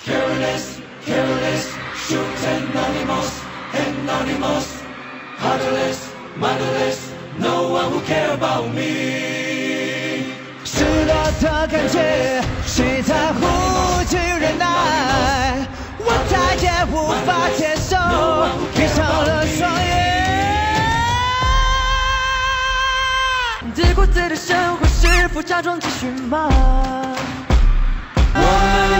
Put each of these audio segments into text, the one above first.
Careless, careless, shoot anonymous, heartless, motherless, no one will care about me. 失落的感觉，谁在乎去忍耐？我再也无法接受，闭上了双眼。自顾自的生活是否假装继续吗？我们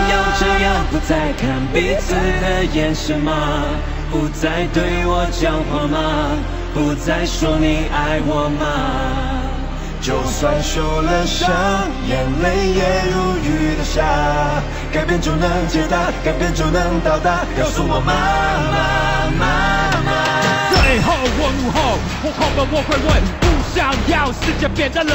要这样不再看彼此的眼神吗？不再对我讲话吗？不再说你爱我吗？就算受了伤，眼泪也如雨的下，改变就能解答，改变就能到达，告诉我妈妈妈妈。最后我怒吼，我后面我会问，不想要世界变得冷。